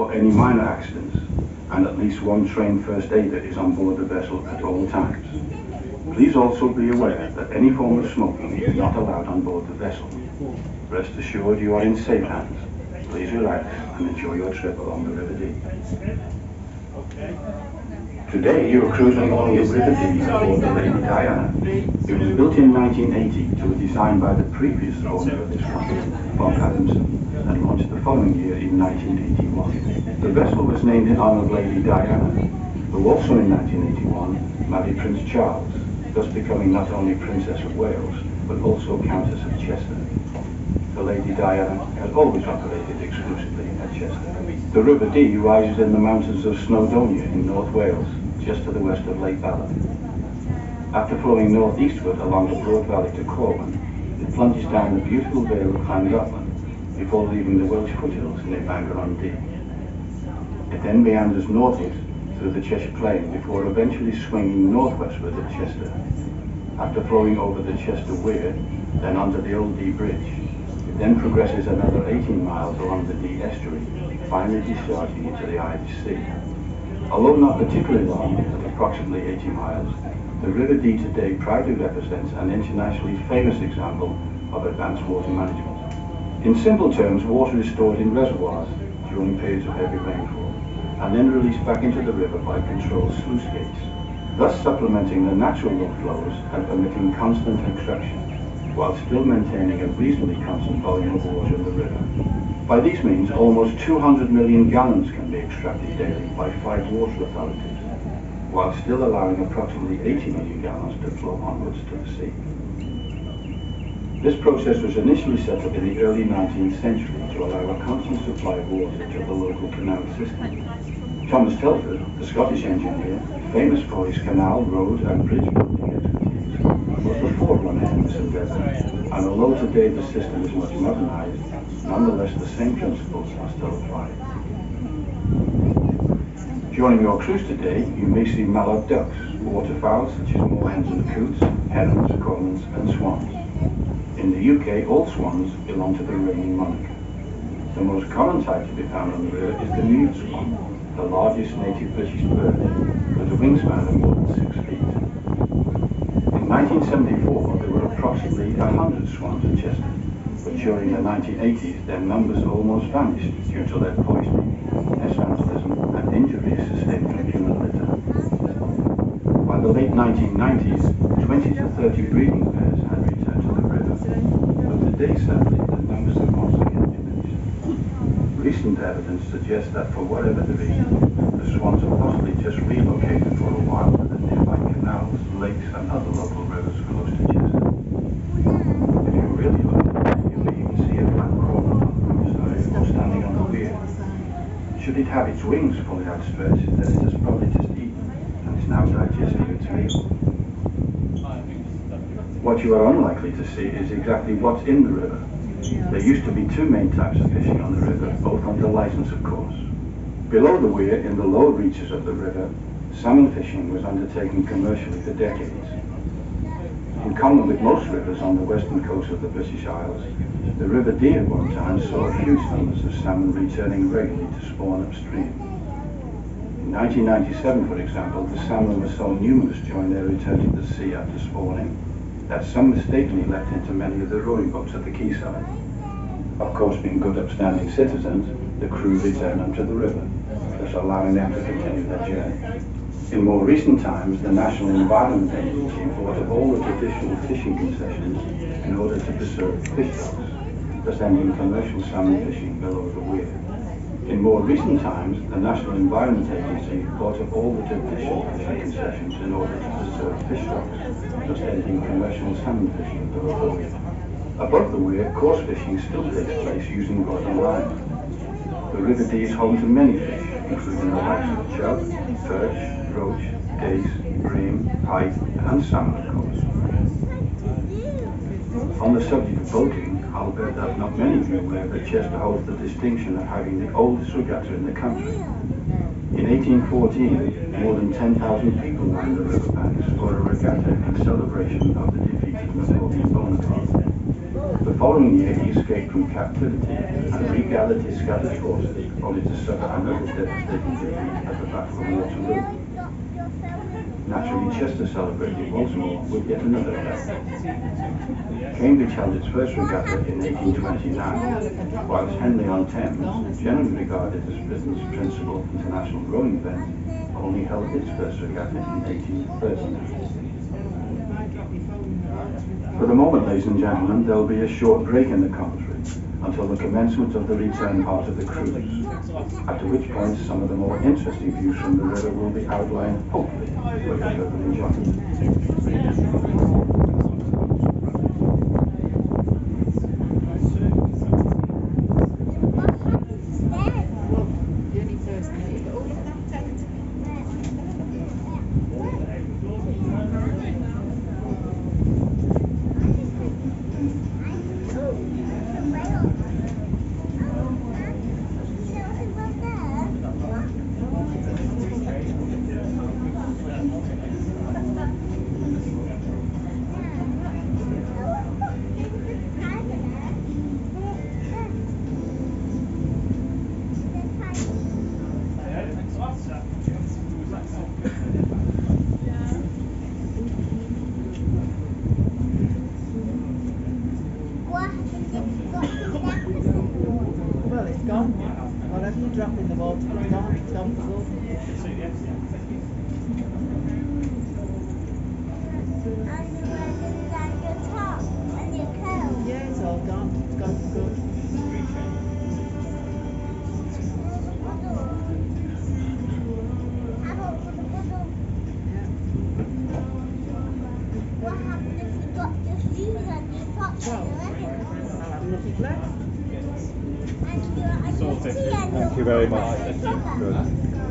or any minor accidents, and at least one trained first aider is on board the vessel at all times. Please also be aware that any form of smoking is not allowed on board the vessel. Rest assured you are in safe hands. Please relax and enjoy your trip along the River Dee. Today you are cruising along the River Dee aboard the Lady Diana. It was built in 1980 to a design by the previous owner of this company, Bob Adamson, and launched the following year in 1981. The vessel was named in honor of Lady Diana, who also in 1981 married Prince Charles, thus becoming not only Princess of Wales, but also Countess of Chester. The Lady Diana has always operated exclusively at Chester. The River Dee rises in the mountains of Snowdonia in North Wales, just to the west of Lake Bala. After flowing northeastward along the broad valley to Corwin, it plunges down the beautiful vale of Llangollen before leaving the Welsh foothills near Bangor-on-Dee. It then meanders northeast through the Cheshire Plain before eventually swinging northwestward at Chester. After flowing over the Chester Weir, then under the Old Dee Bridge, it then progresses another 18 miles along the Dee estuary, finally discharging into the Irish Sea. Although not particularly long, at approximately 80 miles, the River Dee today proudly represents an internationally famous example of advanced water management. In simple terms, water is stored in reservoirs during periods of heavy rainfall, and then released back into the river by controlled sluice gates, thus supplementing the natural low flows and permitting constant extraction, while still maintaining a reasonably constant volume of water in the river. By these means, almost 200 million gallons can be extracted daily by 5 water authorities, while still allowing approximately 80 million gallons to flow onwards to the sea. This process was initially set up in the early 19th century to allow a constant supply of water to the local canal system. Thomas Telford, the Scottish engineer, famous for his canal, road and bridge building expertise, was the forerunner in this endeavour, and although today the system is much modernised, nonetheless the same principles are still applied. During your cruise today, you may see mallard ducks, waterfowl such as moorhens and coots, herons, cormorants and swans. In the UK, all swans belong to the reigning monarch. The most common type to be found on the river is the mute swan, the largest native British bird, with a wingspan of more than 6 feet. In 1974, there were approximately 100 swans at Chester, but during the 1980s, their numbers almost vanished due to lead poisoning, nest vandalism, and injuries sustained from human litter. By the late 1990s, 20 to 30 breeding pairs had returned to the river, but today, sadly, the numbers have once again diminished. Recent evidence suggests that for whatever the reason, the swans have possibly just relocated for a while to the nearby canals, lakes, and other local rivers close to Chester. If you're really lucky, you may even see a black cormorant on the riverside or standing on the weir. Should it have its wings fully outstretched, then it has probably just eaten and is now digesting its meal. What you are unlikely to see is exactly what's in the river. There used to be 2 main types of fishing on the river, both under license of course. Below the weir, in the lower reaches of the river, salmon fishing was undertaken commercially for decades. In common with most rivers on the western coast of the British Isles, the River Dee at one time saw huge numbers of salmon returning regularly to spawn upstream. In 1997, for example, the salmon were so numerous during their return to the sea after spawning that some mistakenly leapt into many of the rowing boats at the quayside. Of course, being good upstanding citizens, the crew returned them to the river, thus allowing them to continue their journey. In more recent times, the National Environment Agency bought up all the traditional fishing concessions in order to preserve fish stocks, thus ending commercial salmon fishing below the weir. In more recent times, the National Environment Agency bought up all the traditional fishing concessions in order to preserve fish stocks, thus ending commercial salmon fishing below the weir. Above the weir, coarse fishing still takes place using rod and line. The River Dee is home to many fish, including the likes of chub, perch, roach, dace, bream, pike, and salmon, of course. On the subject of boating, I'll bet that not many of you are aware that Chester holds the distinction of having the oldest regatta in the country. In 1814, more than 10,000 people lined the riverbanks for a regatta in celebration of the defeat of Napoleon Bonaparte. The following year he escaped from captivity and regathered his scattered forces, only to suffer another devastating defeat at the Battle of Waterloo. Naturally, Chester celebrated once more with yet another death. Cambridge held its first regatta in 1829, whilst Henley-on-Thames, generally regarded as Britain's principal international rowing event, only held its first regatta in 1839. For the moment, ladies and gentlemen, there will be a short break in the commentary until the commencement of the return part of the cruise, after which point some of the more interesting views from the river will be outlined, hopefully, for your further enjoyment. Well, it's gone. Whatever you drop in the water, it's gone. It's gone for good. Yeah, it's all gone. It's gone for good. What happens if you got just shoes and you pop Well, your leg? I'll have nothing left. Thank you very much. Good.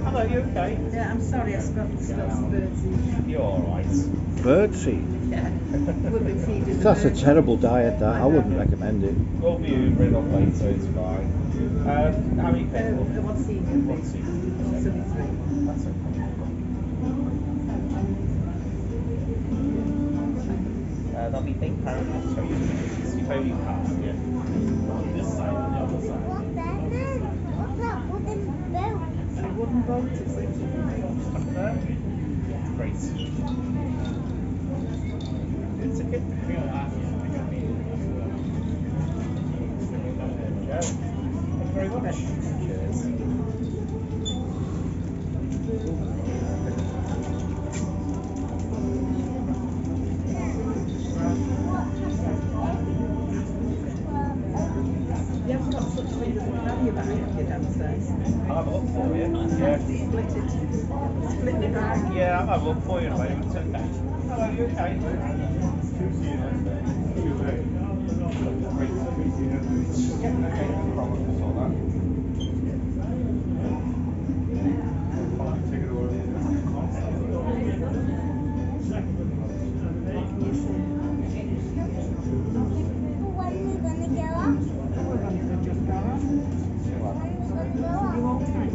Hello, you okay? Yeah, I'm sorry, I spilled some birdseed. You're alright. Birdseed. Yeah, we've been feeding the That's a birds. terrible diet, that. I wouldn't recommend it. We'll be hoovering up later, it's fine. How many people? One seed. One seed. It's only 3. That's okay. That'll be £8 plus £20. It's your only pass, yeah. On this side and the other side. What's that wooden boat? A wooden boat, is it? Up there. Great. Good ticket. Thank you very much. Cheers. You haven't got such things as a carrier bag, your dad says. I'll have a look for you. Yeah. Split it. Split the bag. Yeah, I'll have a look for you in a moment. Okay. Hello, you okay? You see. When we're gonna go off? We're going to just go on. When we're gonna go off? You won't find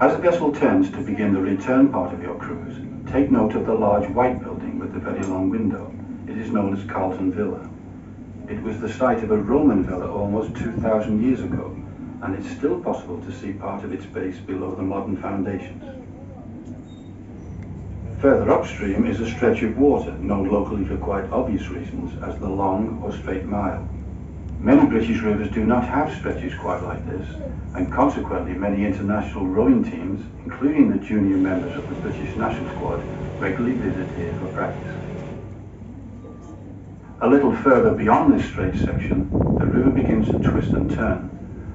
As the vessel turns to begin the return part of your cruise, take note of the large white building with the very long window. It is known as Carlton Villa. It was the site of a Roman villa almost 2,000 years ago, and it's still possible to see part of its base below the modern foundations. Further upstream is a stretch of water, known locally for quite obvious reasons as the Long or Straight Mile. Many British rivers do not have stretches quite like this, and consequently many international rowing teams, including the junior members of the British national squad, regularly visit here for practice. A little further beyond this straight section, the river begins to twist and turn,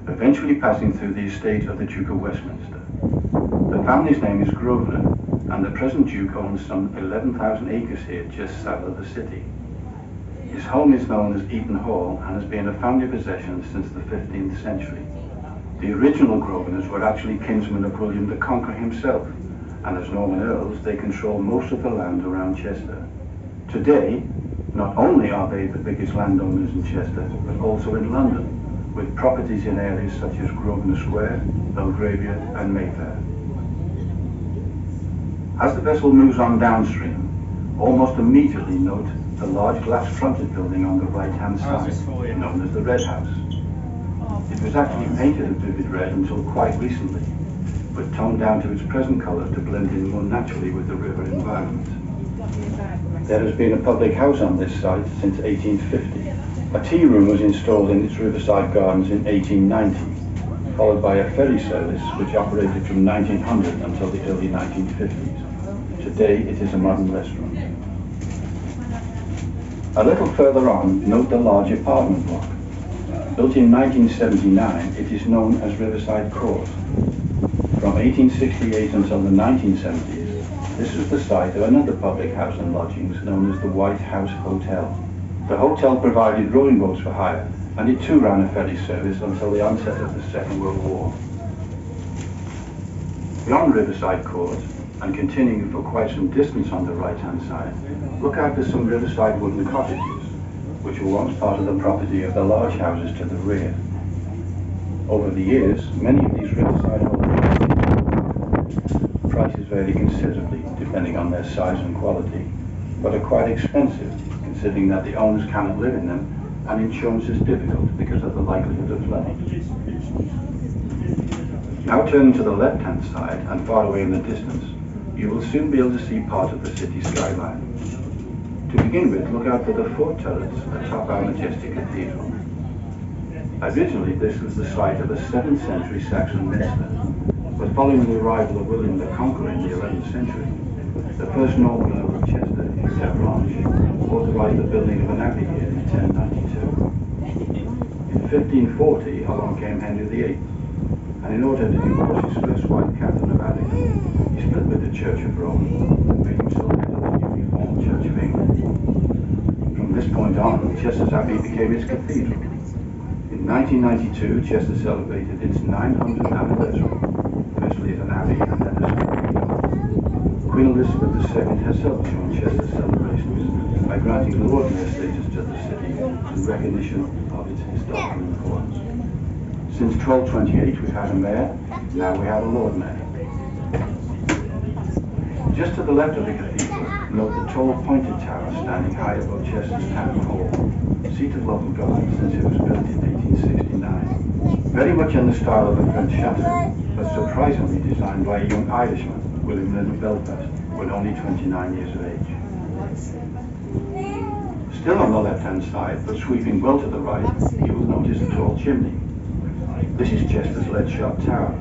eventually passing through the estate of the Duke of Westminster. The family's name is Grosvenor, and the present Duke owns some 11,000 acres here just south of the city. His home is known as Eaton Hall and has been a family possession since the 15th century. The original Grosvenors were actually kinsmen of William the Conqueror himself, and as Norman Earls, they control most of the land around Chester. Today, not only are they the biggest landowners in Chester, but also in London, with properties in areas such as Grosvenor Square, Belgravia and Mayfair. As the vessel moves on downstream, almost immediately note the large glass-fronted building on the right-hand side, known as the Red House. It was actually painted a vivid red until quite recently, but toned down to its present colour to blend in more naturally with the river environment. There has been a public house on this site since 1850. A tea room was installed in its riverside gardens in 1890, followed by a ferry service which operated from 1900 until the early 1950s. Today it is a modern restaurant. A little further on, note the large apartment block. Built in 1979, it is known as Riverside Court. From 1868 until the 1970s, this was the site of another public house and lodgings known as the White House Hotel. The hotel provided rowing boats for hire, and it too ran a ferry service until the onset of the Second World War. Beyond Riverside Court, and continuing for quite some distance on the right-hand side, look out for some riverside wooden cottages, which were once part of the property of the large houses to the rear. Over the years, many of these riverside homes prices vary considerably depending on their size and quality, but are quite expensive considering that the owners cannot live in them and insurance is difficult because of the likelihood of flooding. Now turning to the left-hand side and far away in the distance, you will soon be able to see part of the city skyline. To begin with, look out for the four turrets atop our majestic cathedral. Originally, this was the site of a 7th century Saxon minster, but following the arrival of William the Conqueror in the 11th century, the first Norman Earl of Chester, Hugh Blanche, authorized the building of an abbey here in 1092. In 1540, along came Henry VIII, and in order to divorce his first wife, Catherine of Aragon, he split with the Church of Rome, making himself head of the newly formed Church of England. From this point on, Chester's Abbey became its cathedral. In 1992, Chester celebrated its 900th anniversary, firstly as an abbey and then as a cathedral. Queen Elizabeth II herself joined Chester's celebrations by granting Lord Mayor status to the city in recognition of its historical importance. Since 1228 we've had a mayor, now we have a Lord Mayor. Just to the left of the cathedral, note the tall pointed tower standing high above Chester's Town Hall, seat of local government since it was built in 1869. Very much in the style of a French chateau, but surprisingly designed by a young Irishman, William Lynn Belfast, when only 29 years of age. Still on the left-hand side, but sweeping well to the right, you will notice a tall chimney. This is Chester's lead shot tower.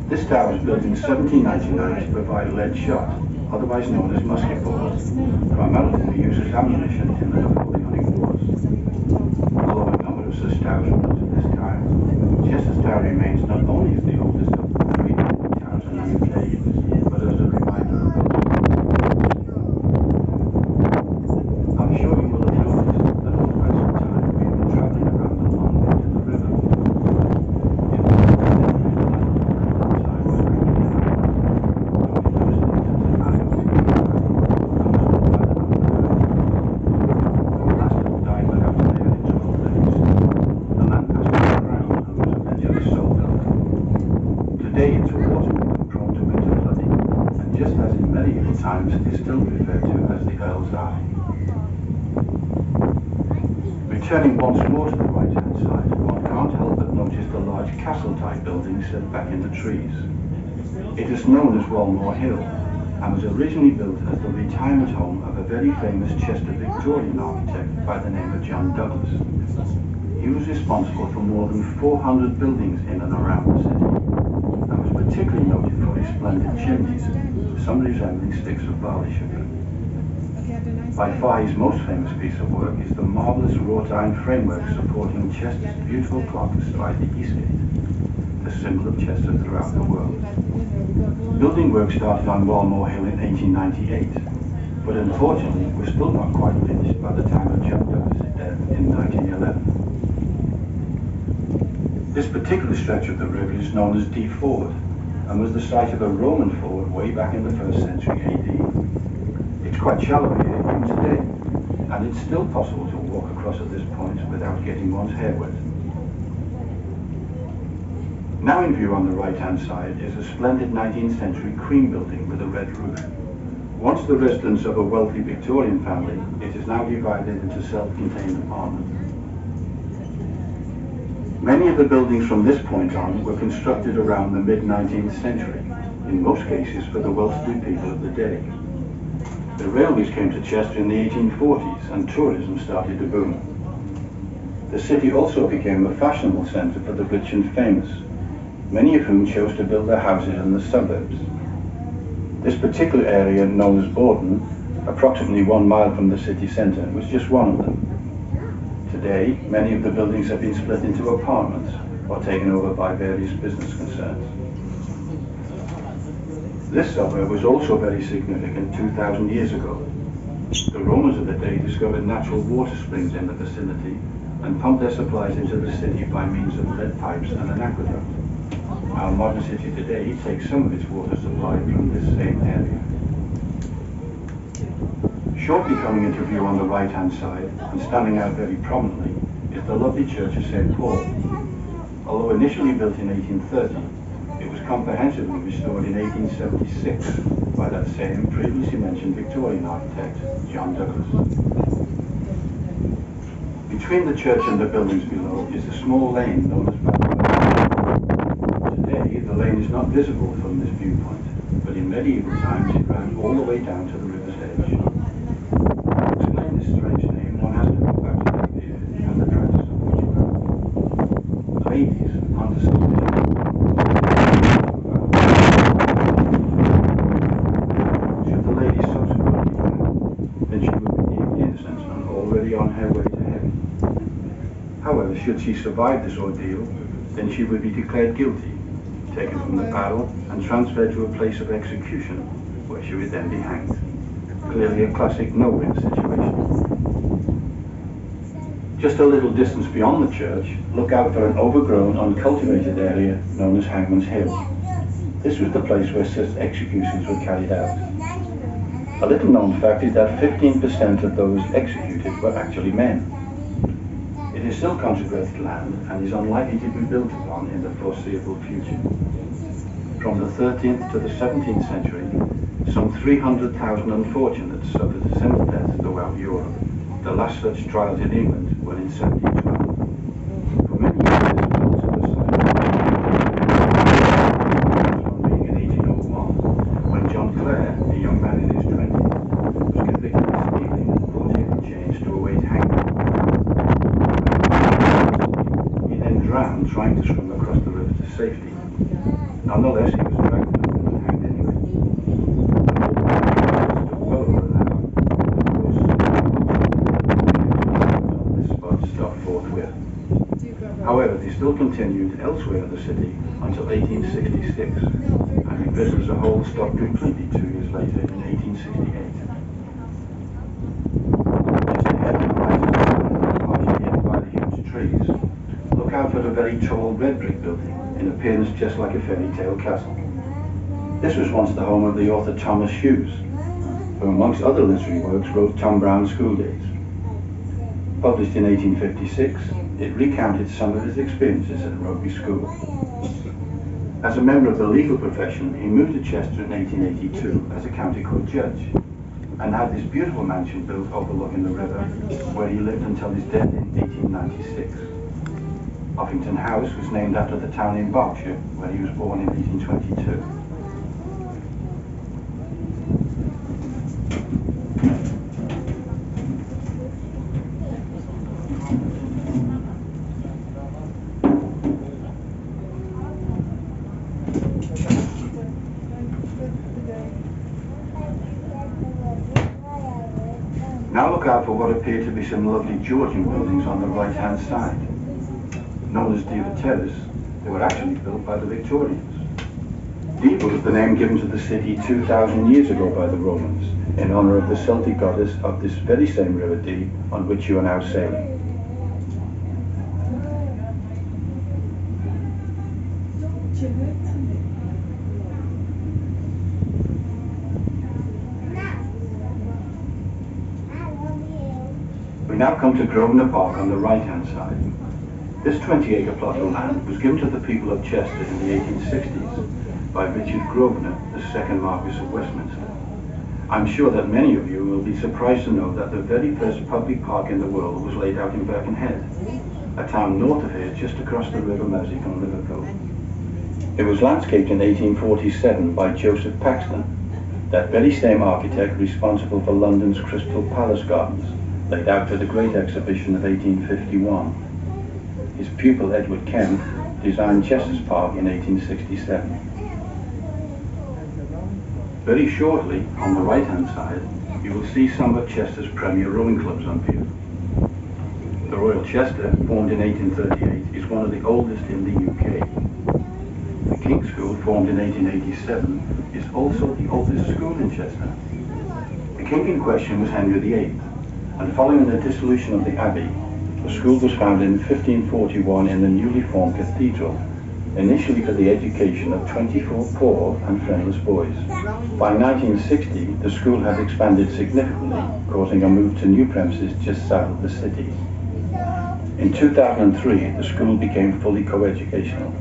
This tower was built in 1799 to provide lead shot, otherwise known as musket balls, primarily for use as ammunition in the Napoleonic Wars. Although a number of such towers were built at this time, Chester's Tower remains not only the oldest of the 3 towers in the UK, but as a reminder of those. I'm sure you will have noticed that for quite some time we've been travelling around the long way to the river. Times is still referred to as the Earl's Eye. Returning once more to the right-hand side, one can't help but notice the large castle-type building set back in the trees. It is known as Walmore Hill and was originally built as the retirement home of a very famous Chester Victorian architect by the name of John Douglas. He was responsible for more than 400 buildings in and around the city, and was particularly noted for his splendid chimneys, some resembling sticks of barley sugar. By far his most famous piece of work is the marvellous wrought iron framework supporting Chester's beautiful clock astride the East Gate, the symbol of Chester throughout the world. Building work started on Walmore Hill in 1898, but unfortunately was still not quite finished by the time of John Douglas' death in 1911. This particular stretch of the river is known as Dee Ford, and was the site of a Roman ford way back in the 1st century AD. It's quite shallow here even today, and it's still possible to walk across at this point without getting one's hair wet. Now in view on the right-hand side is a splendid 19th century cream building with a red roof. Once the residence of a wealthy Victorian family, it is now divided into self-contained apartments. Many of the buildings from this point on were constructed around the mid-19th century, in most cases for the well-to-do people of the day. The railways came to Chester in the 1840s and tourism started to boom. The city also became a fashionable centre for the rich and famous, many of whom chose to build their houses in the suburbs. This particular area, known as Borden, approximately 1 mile from the city centre, was just one of them. Today, many of the buildings have been split into apartments or taken over by various business concerns. This suburb was also very significant 2,000 years ago. The Romans of the day discovered natural water springs in the vicinity and pumped their supplies into the city by means of lead pipes and an aqueduct. Our modern city today takes some of its water supply from this same area. Shortly coming into view on the right-hand side and standing out very prominently is the lovely Church of St. Paul. Although initially built in 1830, it was comprehensively restored in 1876 by that same previously mentioned Victorian architect, John Douglas. Between the church and the buildings below is a small lane known as Back. Today, the lane is not visible from this viewpoint, but in medieval times it ran all the way down to the river's edge. To explain this strange name, one has to go back to that period and the practice of witchcraft. Ladies, under suspicion, should the lady subsequently drown, then she would be deemed innocent and already on her way to heaven. However, should she survive this ordeal, then she would be declared guilty, taken from the barrel and transferred to a place of execution, where she would then be hanged. Clearly a classic no-win situation. Just a little distance beyond the church, look out for an overgrown, uncultivated area known as Hagman's Hill. This was the place where such executions were carried out. A little known fact is that 15% of those executed were actually men. It is still consecrated land and is unlikely to be built upon in the foreseeable future. From the 13th to the 17th century, some 300,000 unfortunates suffered similar deaths throughout Europe. The last such trials in England were in 1712. For many years, this was also the site of being in 1801, when John Clare, a young man in his 20s, was convicted of stealing and brought in chains to await hanging. He then drowned trying to swim across the river to safety. Nonetheless, he was dragged and hanged anyway. Well over an hour. This spot stopped forthwith. However, they still continued elsewhere in the city until 1866, and the business as a whole stopped completely 2 years later in 1868. Just ahead of the right, partially hidden by the huge trees, look out for the very tall red brick building, in appearance just like a fairy tale castle. This was once the home of the author Thomas Hughes, who amongst other literary works wrote Tom Brown's School Days. Published in 1856, it recounted some of his experiences at Rugby School. As a member of the legal profession, he moved to Chester in 1882 as a county court judge, and had this beautiful mansion built overlooking the river, where he lived until his death in 1896. Uffington House was named after the town in Berkshire, where he was born in 1822. Now look out for what appear to be some lovely Georgian buildings on the right-hand side. Known as Diva Terrace, they were actually built by the Victorians. Diva was the name given to the city 2,000 years ago by the Romans, in honor of the Celtic goddess of this very same River Dee on which you are now sailing. We now come to Grosvenor Park on the right-hand side. This 20-acre plot of land was given to the people of Chester in the 1860s by Richard Grosvenor, the second Marquess of Westminster. I'm sure that many of you will be surprised to know that the very first public park in the world was laid out in Birkenhead, a town north of here just across the River Mersey from Liverpool. It was landscaped in 1847 by Joseph Paxton, that very same architect responsible for London's Crystal Palace Gardens, laid out for the Great Exhibition of 1851. His pupil Edward Kemp designed Chester's Park in 1867. Very shortly, on the right-hand side, you will see some of Chester's premier rowing clubs on view. The Royal Chester, formed in 1838, is one of the oldest in the UK. The King's School, formed in 1887, is also the oldest school in Chester. The king in question was Henry VIII, and following the dissolution of the abbey, the school was founded in 1541 in the newly formed cathedral, initially for the education of 24 poor and friendless boys. By 1960, the school had expanded significantly, causing a move to new premises just south of the city. In 2003, the school became fully co-educational.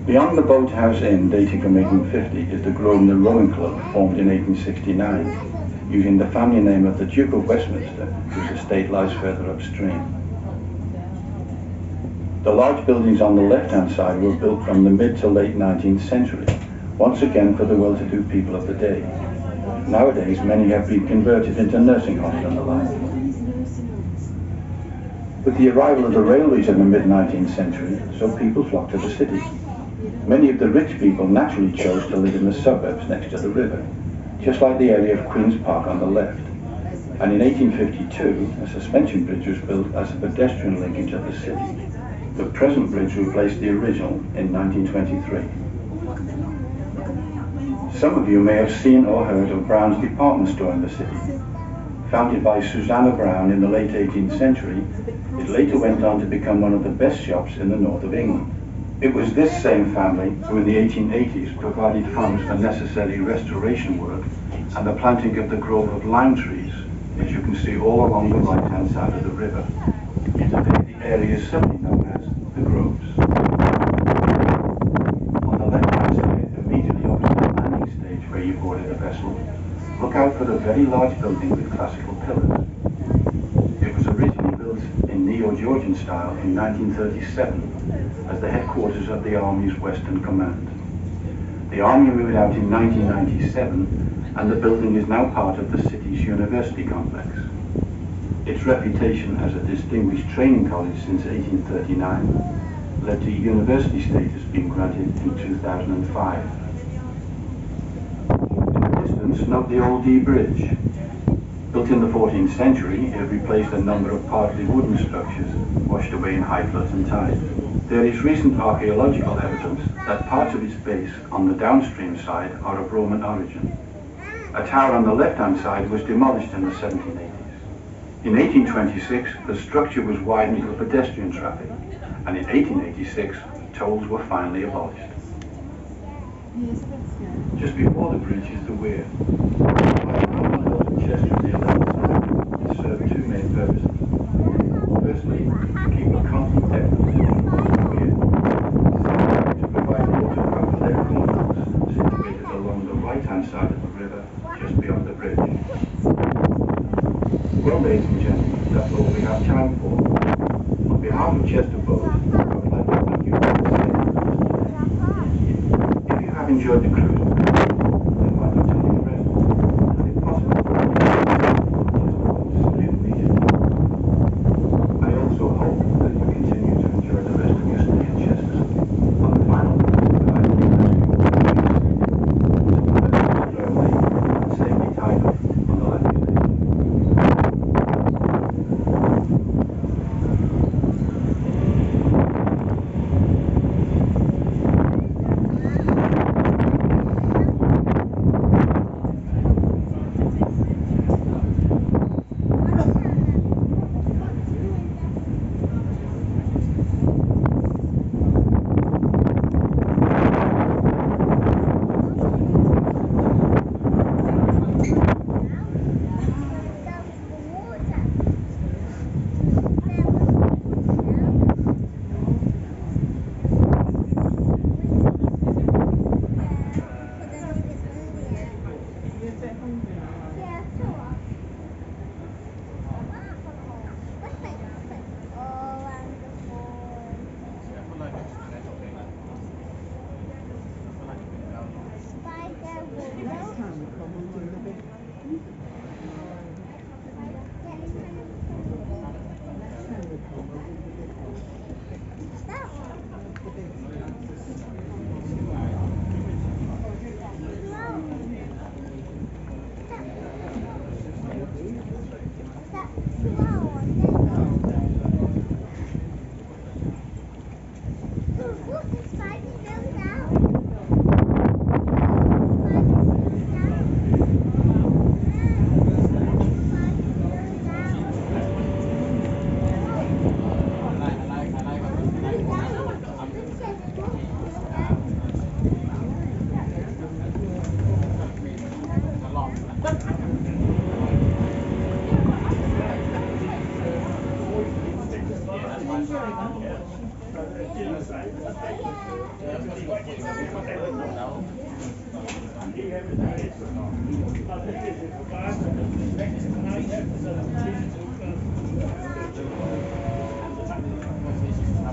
Beyond the Boathouse Inn, dating from 1850, is the Grosvenor Rowing Club, formed in 1869, using the family name of the Duke of Westminster, whose estate lies further upstream. The large buildings on the left-hand side were built from the mid to late 19th century, once again for the well-to-do people of the day. Nowadays, many have been converted into nursing homes and the like. With the arrival of the railways in the mid-19th century, so people flocked to the city. Many of the rich people naturally chose to live in the suburbs next to the river, just like the area of Queen's Park on the left. And in 1852, a suspension bridge was built as a pedestrian linkage of the city. The present bridge replaced the original in 1923. Some of you may have seen or heard of Brown's department store in the city. Founded by Susanna Brown in the late 18th century, it later went on to become one of the best shops in the north of England. It was this same family who in the 1880s provided funds for necessary restoration work and the planting of the grove of lime trees, which you can see all along the right-hand side of the river. Today the area is simply known as the Groves. On the left-hand side, immediately opposite the landing stage where you boarded the vessel, look out for a very large building with classical pillars. It was originally built in Neo-Georgian style in 1937 as the headquarters of the Army's Western Command. The Army moved out in 1997 and the building is now part of the city's university complex. Its reputation as a distinguished training college since 1839 led to university status being granted in 2005. In the distance, note the Old Dee Bridge. Built in the 14th century, it replaced a number of partly wooden structures washed away in high floods and tides. There is recent archaeological evidence that parts of its base on the downstream side are of Roman origin. A tower on the left-hand side was demolished in the 1780s. In 1826, the structure was widened for pedestrian traffic, and in 1886, tolls were finally abolished. Just before the bridge is the weir. Chester in the 11th century, it served two main purposes. Firstly, to keep a constant depth of water from the weir. Secondly, to provide water power for their cornfields situated along the right-hand side of the river, just beyond the bridge. Well, ladies and gentlemen, that's all we have time for. On behalf of Chester Boat, I would like to thank you for listening. If you have enjoyed the cruise, then why not tell your friends? And if possible, I also hope that you continue to enjoy the rest of your stay in Chester. On the final note, I would ask you to away and safely tied up on the landing stage. Now